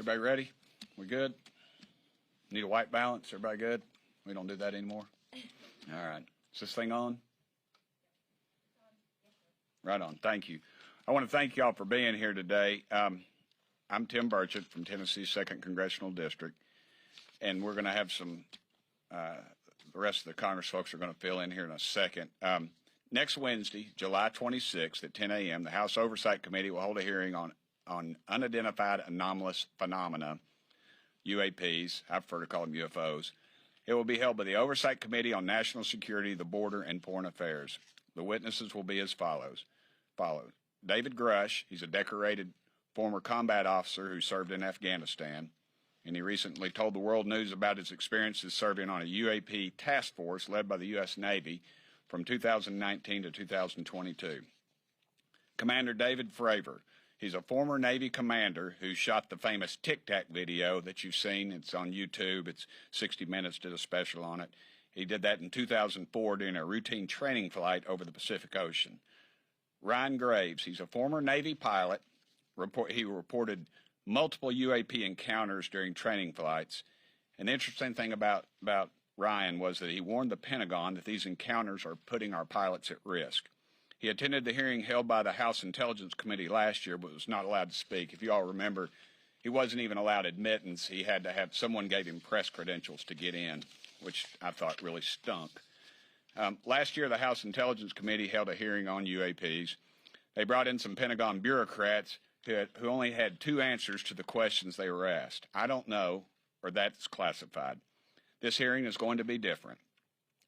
Everybody ready? We good? Need a white balance? Everybody good? We don't do that anymore? All right. Is this thing on? Right on. Thank you. I want to thank y'all for being here today. I'm Tim Burchett from Tennessee's 2nd Congressional District, and we're going to have some, the rest of the Congress folks are going to fill in here in a second. Next Wednesday, July 26th at 10 a.m., the House Oversight Committee will hold a hearing on unidentified anomalous phenomena, UAPs. I prefer to call them UFOs. It will be held by the Oversight Committee on National Security, the Border, and Foreign Affairs. The witnesses will be as follows. David Grush, he's a decorated former combat officer who served in Afghanistan, and he recently told the world news about his experiences serving on a UAP task force led by the U.S. Navy from 2019 to 2022. Commander David Fravor, he's a former Navy commander who shot the famous Tic Tac video that you've seen. It's on YouTube. It's 60 Minutes did a special on it. He did that in 2004 during a routine training flight over the Pacific Ocean. Ryan Graves, he's a former Navy pilot. He reported multiple UAP encounters during training flights. And the interesting thing about Ryan was that he warned the Pentagon that these encounters are putting our pilots at risk. He attended the hearing held by the House Intelligence Committee last year, but was not allowed to speak. If you all remember, he wasn't even allowed admittance. He had to have someone gave him press credentials to get in, which I thought really stunk. Last year, the House Intelligence Committee held a hearing on UAPs. They brought in some Pentagon bureaucrats who only had 2 answers to the questions they were asked. I don't know, or that's classified. This hearing is going to be different.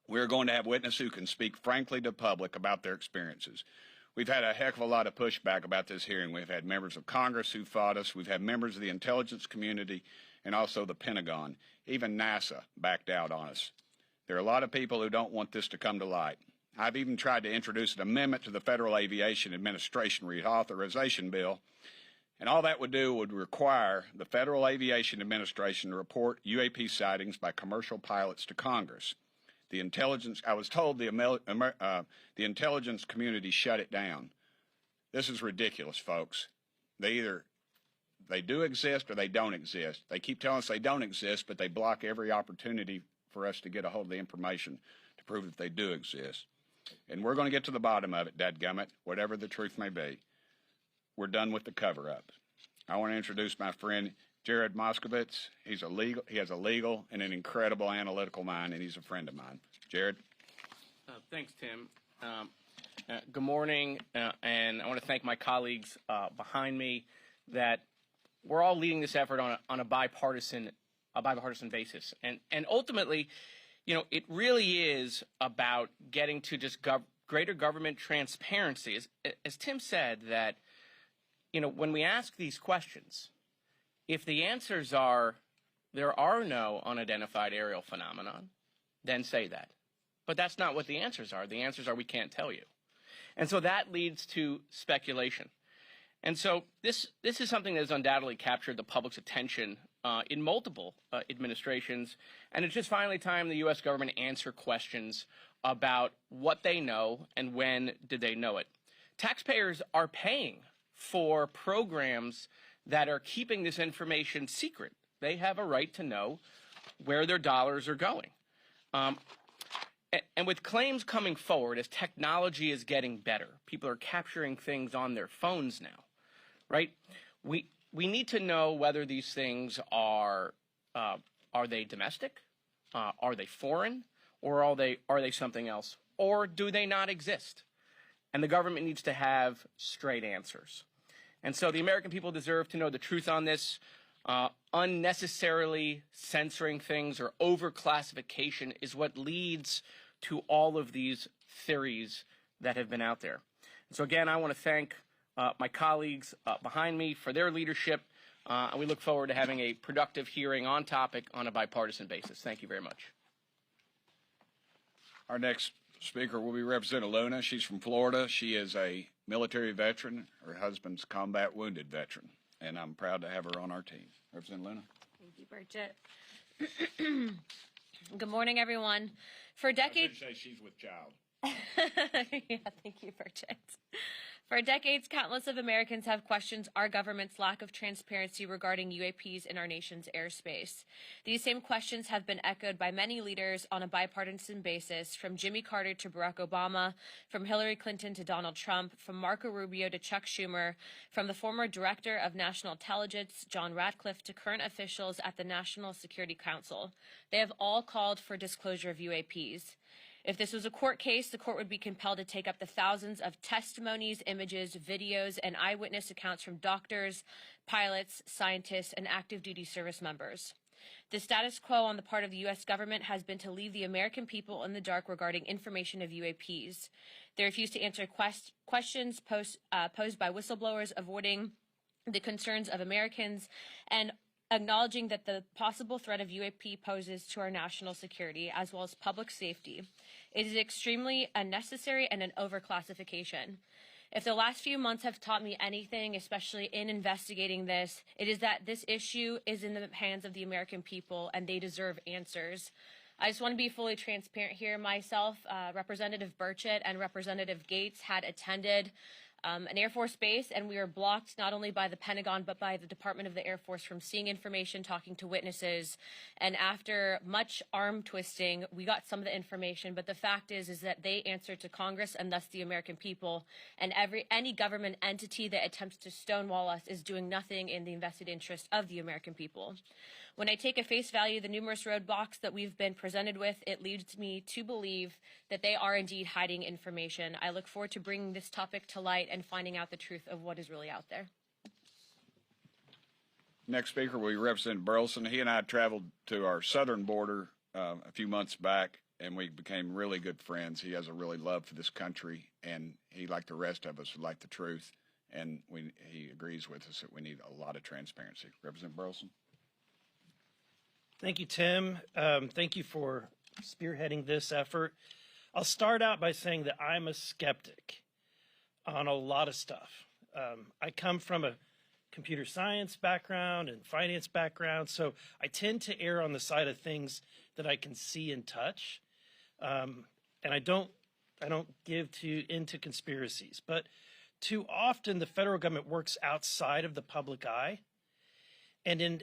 We're going to have witnesses who can speak frankly to the public about their experiences. We've had a heck of a lot of pushback about this hearing. We've had members of Congress who fought us. We've had members of the intelligence community and also the Pentagon. Even NASA backed out on us. There are a lot of people who don't want this to come to light. I've even tried to introduce an amendment to the Federal Aviation Administration Reauthorization Bill, and all that would do would require the Federal Aviation Administration to report UAP sightings by commercial pilots to Congress. I was told the intelligence community shut it down. This is ridiculous, folks. They do exist or they don't exist. They keep telling us they don't exist, but they block every opportunity for us to get a hold of the information to prove that they do exist. And we're going to get to the bottom of it, dadgummit, whatever the truth may be. We're done with the cover-up. I want to introduce my friend Jared Moskowitz. He has a legal and an incredible analytical mind, and he's a friend of mine. Jared? Thanks, Tim. Good morning, and I want to thank my colleagues behind me that we're all leading this effort on a bipartisan basis. And ultimately, you know, it really is about getting to just greater government transparency. As Tim said, that, you know, when we ask these questions, if the answers are there are no unidentified aerial phenomenon, then say that. But that's not what the answers are. The answers are we can't tell you. And so that leads to speculation. And so this is something that has undoubtedly captured the public's attention in multiple administrations. And it's just finally time the U.S. government answer questions about what they know and when did they know it. Taxpayers are paying for programs that are keeping this information secret. They have a right to know where their dollars are going. And with claims coming forward, as technology is getting better, people are capturing things on their phones now, right? We need to know whether these things are they domestic, are they foreign, or are they something else, or do they not exist? And the government needs to have straight answers. And so the American people deserve to know the truth on this. Unnecessarily censoring things or overclassification is what leads to all of these theories that have been out there. And so again, I want to thank my colleagues behind me for their leadership, and we look forward to having a productive hearing on topic on a bipartisan basis. Thank you very much. Our next speaker will be Representative Luna. She's from Florida. She is a military veteran. Her husband's a combat wounded veteran, and I'm proud to have her on our team. Representative Luna. Thank you, Burchett. Good morning, everyone. For decades, I should say she's with child. Yeah, thank you, Burchett. For decades, countless of Americans have questioned our government's lack of transparency regarding UAPs in our nation's airspace. These same questions have been echoed by many leaders on a bipartisan basis, from Jimmy Carter to Barack Obama, from Hillary Clinton to Donald Trump, from Marco Rubio to Chuck Schumer, from the former Director of National Intelligence, John Ratcliffe, to current officials at the National Security Council. They have all called for disclosure of UAPs. If this was a court case, the court would be compelled to take up the thousands of testimonies, images, videos, and eyewitness accounts from doctors, pilots, scientists, and active duty service members. The status quo on the part of the U.S. government has been to leave the American people in the dark regarding information of UAPs. They refuse to answer questions posed by whistleblowers, avoiding the concerns of Americans, and acknowledging that the possible threat of UAP poses to our national security as well as public safety. It is extremely unnecessary and an overclassification. If the last few months have taught me anything, especially in investigating this, it is that this issue is in the hands of the American people and they deserve answers. I just want to be fully transparent here. Myself, Representative Burchett, and Representative Gates had attended an Air Force base, and we were blocked not only by the Pentagon but by the Department of the Air Force from seeing information, talking to witnesses. And after much arm twisting, we got some of the information. But the fact is that they answer to Congress and thus the American people. And any government entity that attempts to stonewall us is doing nothing in the vested interest of the American people. When I take at face value the numerous roadblocks that we've been presented with, it leads me to believe that they are indeed hiding information. I look forward to bringing this topic to light and finding out the truth of what is really out there. Next speaker will be Representative Burleson. He and I traveled to our southern border a few months back, and we became really good friends. He has a really love for this country, and he, like the rest of us, would like the truth. And he agrees with us that we need a lot of transparency. Representative Burleson. Thank you, Tim. Thank you for spearheading this effort. I'll start out by saying that I'm a skeptic on a lot of stuff. I come from a computer science background and finance background, so I tend to err on the side of things that I can see and touch. And I don't give into conspiracies. But too often the federal government works outside of the public eye, and in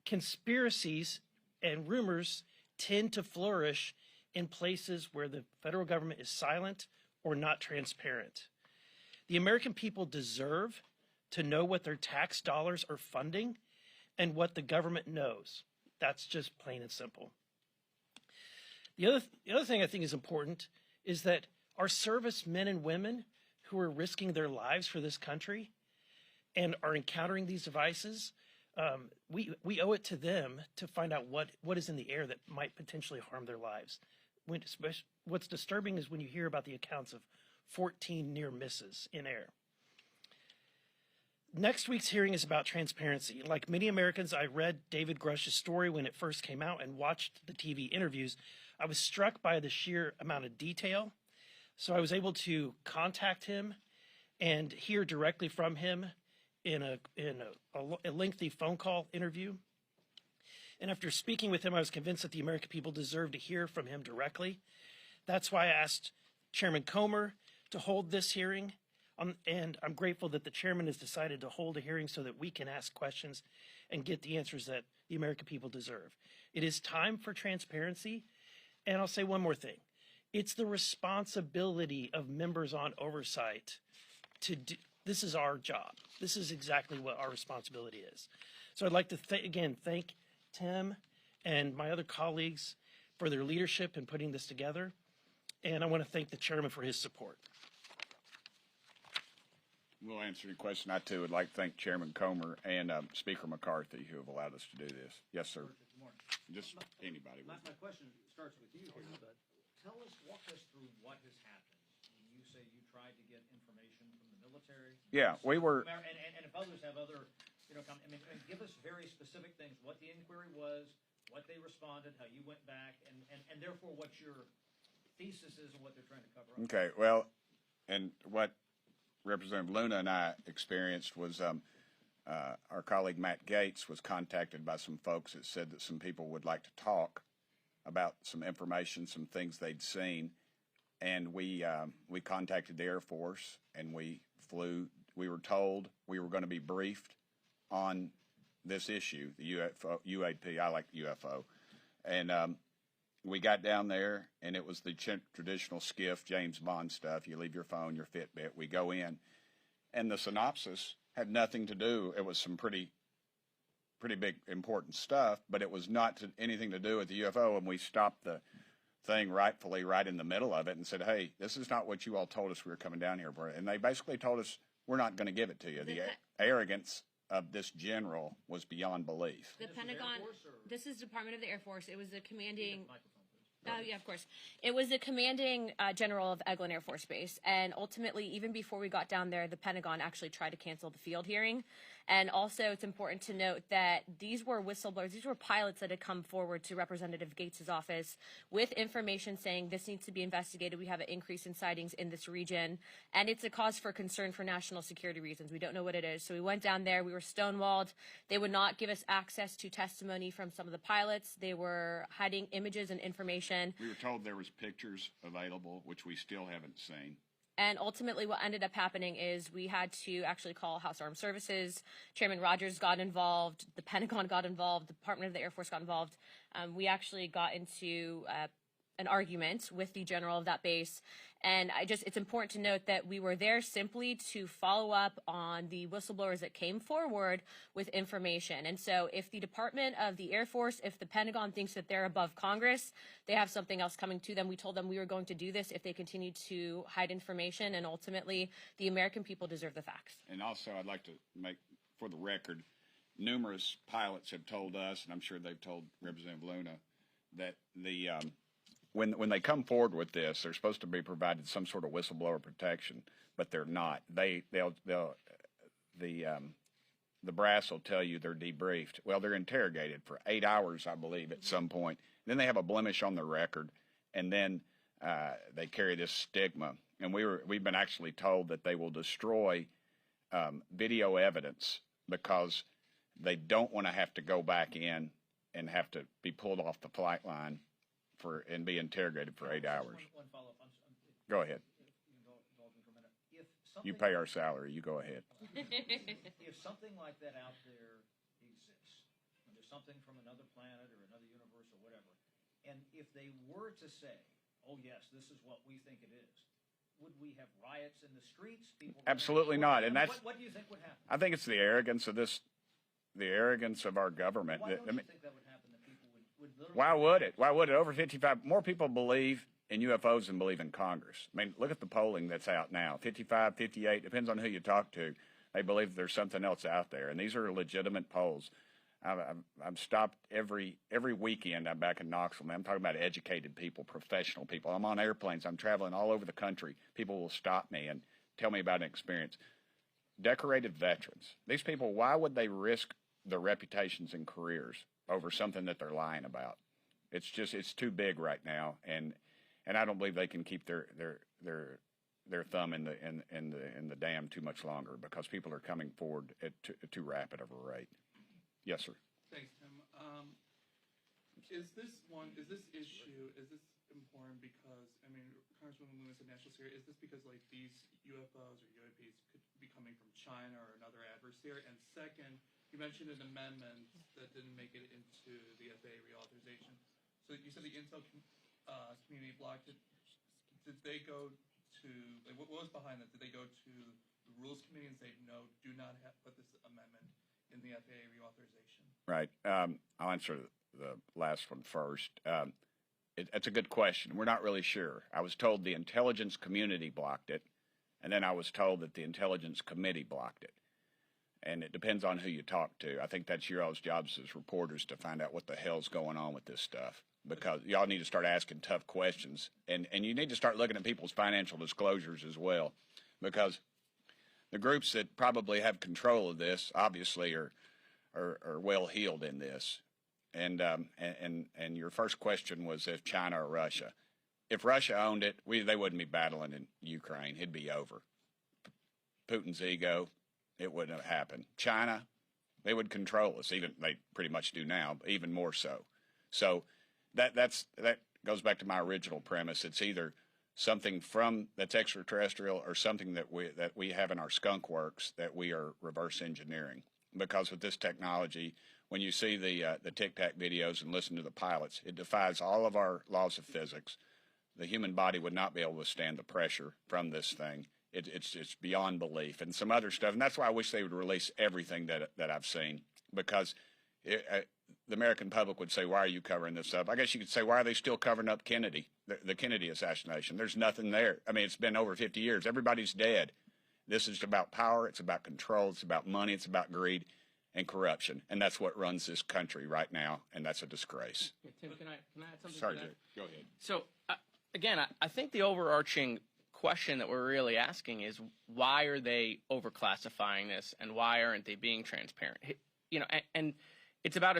conspiracies and rumors tend to flourish in places where the federal government is silent or not transparent. The American people deserve to know what their tax dollars are funding and what the government knows. That's just plain and simple. The other thing I think is important is that our servicemen and women who are risking their lives for this country and are encountering these devices, we owe it to them to find out what is in the air that might potentially harm their lives. What's disturbing is when you hear about the accounts of 14 near misses in air. Next week's hearing is about transparency. Like many Americans, I read David Grush's story when it first came out and watched the TV interviews. I was struck by the sheer amount of detail. So I was able to contact him and hear directly from him in a lengthy phone call interview. And after speaking with him, I was convinced that the American people deserve to hear from him directly. That's why I asked Chairman Comer to hold this hearing. And I'm grateful that the chairman has decided to hold a hearing so that we can ask questions and get the answers that the American people deserve. It is time for transparency. And I'll say one more thing. It's the responsibility of members on oversight to do. This is our job. This is exactly what our responsibility is. So I'd like to again thank Tim and my other colleagues for their leadership in putting this together. And I want to thank the chairman for his support. We'll answer your question. I, too, would like to thank Chairman Comer and Speaker McCarthy, who have allowed us to do this. Yes, sir. Good morning. Just anybody. My question starts with you here, but walk us through what has happened. You say you tried to get information from the military. Yeah, we were. And if others have other, give us very specific things, what the inquiry was, what they responded, how you went back, and therefore what your thesis is and what they're trying to cover up. Okay, well, and what Representative Luna and I experienced was our colleague Matt Gates was contacted by some folks that said that some people would like to talk about some information, some things they'd seen, and we contacted the Air Force, and we flew. We were told we were going to be briefed on this issue, the UFO, UAP. I like UFO, and we got down there, and it was the traditional skiff, James Bond stuff. You leave your phone, your Fitbit. We go in, and the synopsis had nothing to do. It was some pretty big, important stuff, but it was not anything to do with the UFO. And we stopped the thing rightfully right in the middle of it and said, "Hey, this is not what you all told us we were coming down here for." And they basically told us, "We're not going to give it to you." The arrogance of this general was beyond belief. The Pentagon. This is Department of the Air Force. It was the commanding. Microphone, please. Oh, yeah, of course. It was the commanding general of Eglin Air Force Base. And ultimately, even before we got down there, the Pentagon actually tried to cancel the field hearing. And also, it's important to note that these were whistleblowers. These were pilots that had come forward to Representative Gates' office with information saying this needs to be investigated. We have an increase in sightings in this region. And it's a cause for concern for national security reasons. We don't know what it is. So we went down there. We were stonewalled. They would not give us access to testimony from some of the pilots. They were hiding images and information. We were told there was pictures available, which we still haven't seen. And ultimately what ended up happening is we had to actually call House Armed Services. Chairman Rogers got involved. The Pentagon got involved. The Department of the Air Force got involved. We actually got into an argument with the general of that base. And it's important to note that we were there simply to follow up on the whistleblowers that came forward with information. And so if the Department of the Air Force, if the Pentagon thinks that they're above Congress, they have something else coming to them. We told them we were going to do this if they continued to hide information. And ultimately, the American people deserve the facts. And also, I'd like to make, for the record, numerous pilots have told us, and I'm sure they've told Representative Luna, that the when they come forward with this, they're supposed to be provided some sort of whistleblower protection, but they're not. The brass will tell you they're debriefed. Well, they're interrogated for 8 hours, I believe, at some point. Then they have a blemish on their record, and then they carry this stigma. And we've been actually told that they will destroy video evidence because they don't want to have to go back in and have to be pulled off the flight line and be interrogated for 8 hours. One follow-up. Go ahead. You can indulge me for a minute. You pay our salary. You go ahead. If something like that out there exists, and there's something from another planet or another universe or whatever, and if they were to say, "Oh yes, this is what we think it is," would we have riots in the streets? Absolutely not. And that's what do you think would happen? I think it's the arrogance of the arrogance of our government. Why don't you think that would happen? That people would literally. Why would it? Why would it? Over 55, more people believe in UFOs than believe in Congress. I mean, look at the polling that's out now. 55, 58, depends on who you talk to. They believe there's something else out there, and these are legitimate polls. I'm stopped every weekend. I'm back in Knoxville. Man, I'm talking about educated people, professional people. I'm on airplanes. I'm traveling all over the country. People will stop me and tell me about an experience. Decorated veterans. These people, why would they risk their reputations and careers over something that they're lying about? It's too big right now, and I don't believe they can keep their thumb in the dam too much longer because people are coming forward at too rapid of a rate. Yes, sir. Thanks, Tim. Is this issue important because, I mean, Congresswoman Lewis said national security, is this because, like, these UFOs or UAPs could be coming from China or another adversary? And second, you mentioned an amendment that didn't make it into the FAA reauthorization. So you said the Intel community blocked it. Did they go to, like, what was behind that? Did they go to the Rules Committee and say, no, do not put this amendment in the FAA reauthorization? Right. I'll answer the last one first. It's a good question. We're not really sure. I was told the intelligence community blocked it, and then I was told that the intelligence committee blocked it. And it depends on who you talk to. I think that's your all's jobs as reporters to find out what the hell's going on with this stuff, because y'all need to start asking tough questions, and you need to start looking at people's financial disclosures as well, because the groups that probably have control of this obviously are well heeled in this. And your first question was if China or Russia. If Russia owned it, they wouldn't be battling in Ukraine. It'd be over. Putin's ego, it wouldn't have happened. China, they would control us. Even they pretty much do now, but even more so. So that goes back to my original premise. It's either something that's extraterrestrial or something that we have in our skunk works that we are reverse engineering. Because with this technology, when you see the Tic Tac videos and listen to the pilots, it defies all of our laws of physics. The human body would not be able to withstand the pressure from this thing. It's beyond belief, and some other stuff. And that's why I wish they would release everything that I've seen, because the American public would say, why are you covering this up? I guess you could say, why are they still covering up Kennedy, the Kennedy assassination? There's nothing there. I mean, it's been over 50 years. Everybody's dead. This is about power. It's about control. It's about money. It's about greed and corruption. And that's what runs this country right now, and that's a disgrace. Yeah, Tim, can I add something Sorry, to that? Jay. Go ahead. So, again, I think the overarching question that we're really asking is, why are they overclassifying this, and why aren't they being transparent? You know, and it's about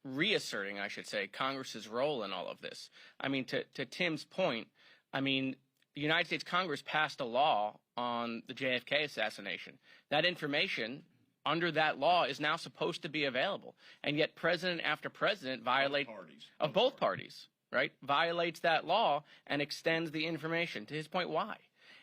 reasserting, I should say, Congress's role in all of this. I mean, to Tim's point, I mean, the United States Congress passed a law on the JFK assassination. That information under that law is now supposed to be available, and yet president after president both parties, right, violates that law and extends the information. To his point, why?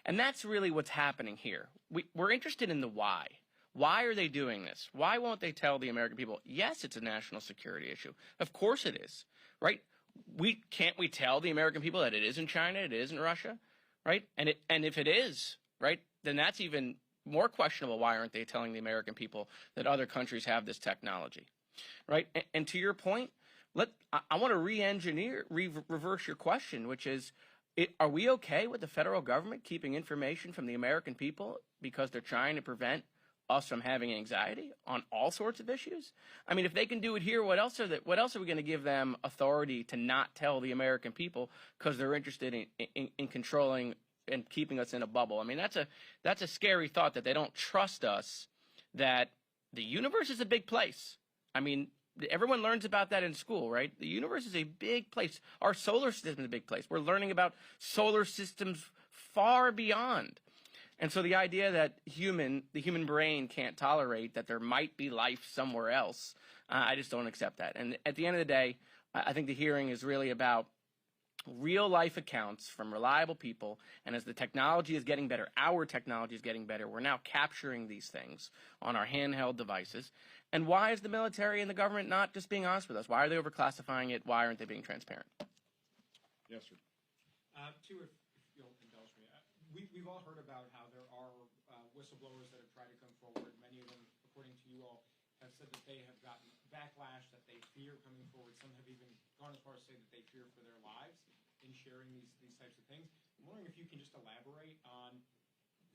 And that's really what's happening here. We're interested in the why. Why are they doing this? Why won't they tell the American people, yes, it's a national security issue? Of course it is, right? Can't we tell the American people that it is in China, it is in Russia, right? And if it is, right, then that's even more questionable. Why aren't they telling the American people that other countries have this technology, right? And to your point, I want to reverse your question, which is, are we okay with the federal government keeping information from the American people because they're trying to prevent us from having anxiety on all sorts of issues? I mean, if they can do it here, what else are we going to give them authority to not tell the American people because they're interested in controlling and keeping us in a bubble? I mean, that's a scary thought, that they don't trust us, that the universe is a big place. I mean, everyone learns about that in school, right? The universe is a big place. Our solar system is a big place. We're learning about solar systems far beyond. And so the idea that the human brain can't tolerate that there might be life somewhere else, I just don't accept that. And at the end of the day, I think the hearing is really about real life accounts from reliable people. And as the technology is getting better, our technology is getting better, we're now capturing these things on our handheld devices. And why is the military and the government not just being honest with us? Why are they overclassifying it? Why aren't they being transparent? Yes, sir. Two, if you'll indulge me. We've all heard about how there are whistleblowers that have tried to come forward. Many of them, according to you all, have said that they have gotten backlash, that they fear coming forward. Some have even gone as far as to say that they fear for their lives in sharing these types of things. I'm wondering if you can just elaborate on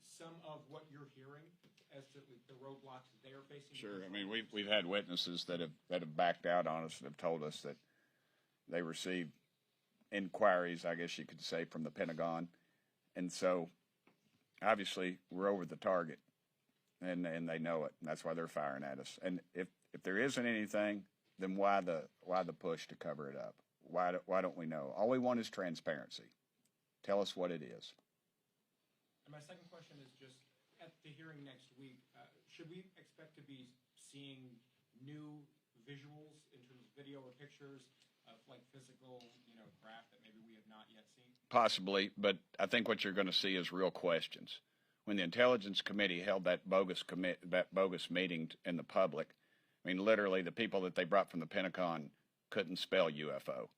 some of what you're hearing as to the roadblocks that they are facing. Sure. I mean, we've had witnesses that have backed out on us and have told us that they received inquiries, I guess you could say, from the Pentagon, and so obviously we're over the target, and they know it, and that's why they're firing at us. And if there isn't anything, then why the push to cover it up? Why don't we know? All we want is transparency. Tell us what it is. And my second question is just, at the hearing next week, should we expect to be seeing new visuals in terms of video or pictures of like physical, craft that maybe we have not yet seen? Possibly, but I think what you're going to see is real questions. When the Intelligence Committee held that bogus meeting in the public, I mean, literally the people that they brought from the Pentagon couldn't spell UFO.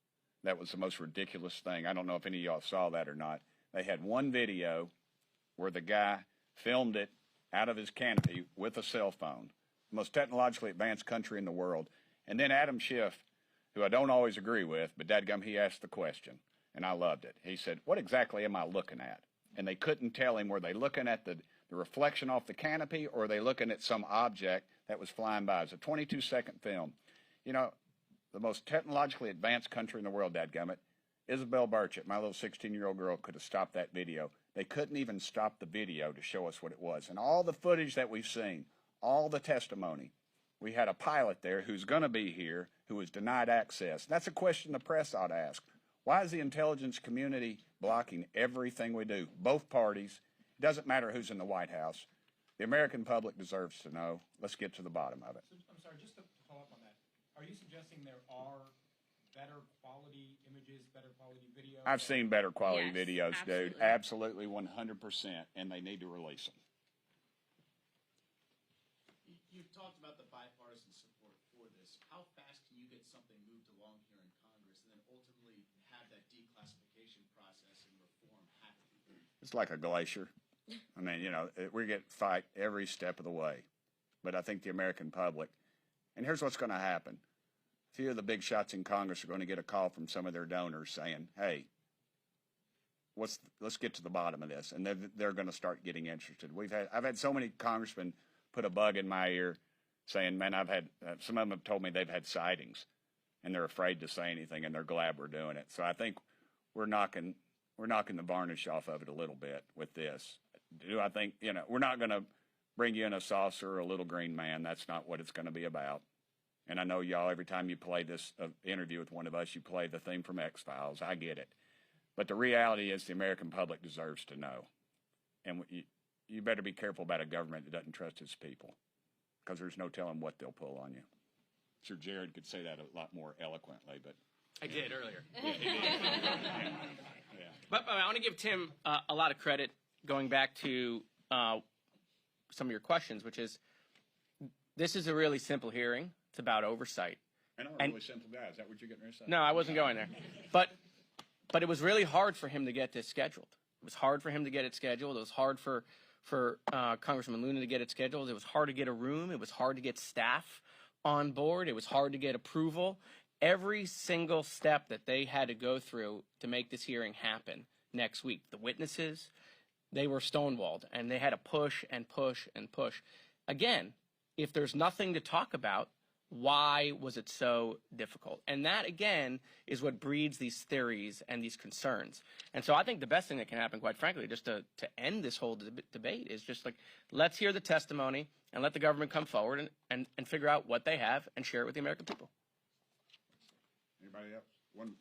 That was the most ridiculous thing. I don't know if any of y'all saw that or not. They had one video where the guy filmed it out of his canopy with a cell phone, the most technologically advanced country in the world. And then Adam Schiff, who I don't always agree with, but dadgum, he asked the question, and I loved it. He said, what exactly am I looking at? And they couldn't tell him, were they looking at the reflection off the canopy, or are they looking at some object that was flying by? It's a 22-second film. The most technologically advanced country in the world, dadgummit, Isabel Burchett, my little 16-year-old girl, could have stopped that video. They couldn't even stop the video to show us what it was. And all the footage that we've seen, all the testimony, we had a pilot there who's going to be here who was denied access. That's a question the press ought to ask. Why is the intelligence community blocking everything we do? Both parties. It doesn't matter who's in the White House. The American public deserves to know. Let's get to the bottom of it. So, I'm sorry, just to follow up on that. Are you suggesting there are better quality images, better quality video? I've seen better quality Yes, videos, dude. absolutely. Absolutely 100%, and they need to release them. You've talked about the bipartisan support for this. How fast can you get something moved along here in Congress and then ultimately have that declassification process and reform happen? It's like a glacier. I mean, we get fight every step of the way. But I think the American public, and here's what's going to happen. A few of the big shots in Congress are going to get a call from some of their donors saying, hey, let's get to the bottom of this. And they're going to start getting interested. I've had so many congressmen put a bug in my ear saying, man, I've had, some of them have told me they've had sightings and they're afraid to say anything and they're glad we're doing it. So I think we're knocking the varnish off of it a little bit with this. Do I think, we're not going to bring you in a saucer or a little green man. That's not what it's going to be about. And I know y'all, every time you play this interview with one of us, you play the theme from X-Files. I get it. But the reality is the American public deserves to know. And you better be careful about a government that doesn't trust its people, because there's no telling what they'll pull on you. Sure, Jared could say that a lot more eloquently, but I did earlier. yeah. But I want to give Tim a lot of credit going back to some of your questions, which is this is a really simple hearing. It's about oversight. And I'm a really simple guy. Is that what you're getting ready to say? No, I wasn't going there. But it was really hard for him to get this scheduled. It was hard for him to get it scheduled. It was hard for Congressman Luna to get it scheduled. It was hard to get a room. It was hard to get staff on board. It was hard to get approval. Every single step that they had to go through to make this hearing happen next week. The witnesses, they were stonewalled, and they had to push and push and push. Again, if there's nothing to talk about, why was it so difficult? And that, again, is what breeds these theories and these concerns. And so I think the best thing that can happen, quite frankly, just to end this whole debate is just like, let's hear the testimony and let the government come forward and figure out what they have and share it with the American people. Anybody else?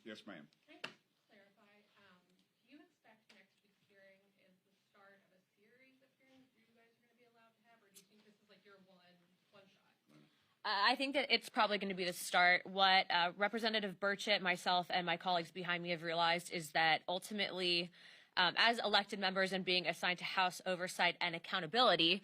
Yes, ma'am. Can I just clarify, do you expect next week's hearing is the start of a series of hearings you guys are going to be allowed to have, or do you think this is like your one shot? I think that it's probably going to be the start. What Representative Burchett, myself, and my colleagues behind me have realized is that ultimately, as elected members and being assigned to House oversight and accountability,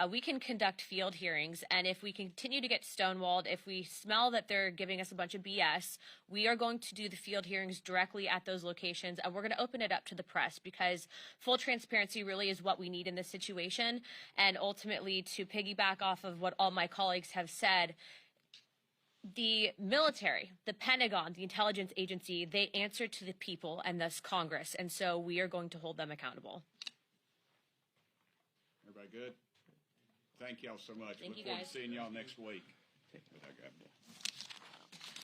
we can conduct field hearings. And if we continue to get stonewalled, if we smell that they're giving us a bunch of BS, we are going to do the field hearings directly at those locations. And we're going to open it up to the press, because full transparency really is what we need in this situation. And ultimately, to piggyback off of what all my colleagues have said, the military, the Pentagon, the intelligence agency, they answer to the people and thus Congress. And so we are going to hold them accountable. Everybody good? Thank y'all so much. Thank Look you, forward guys. to seeing y'all next week.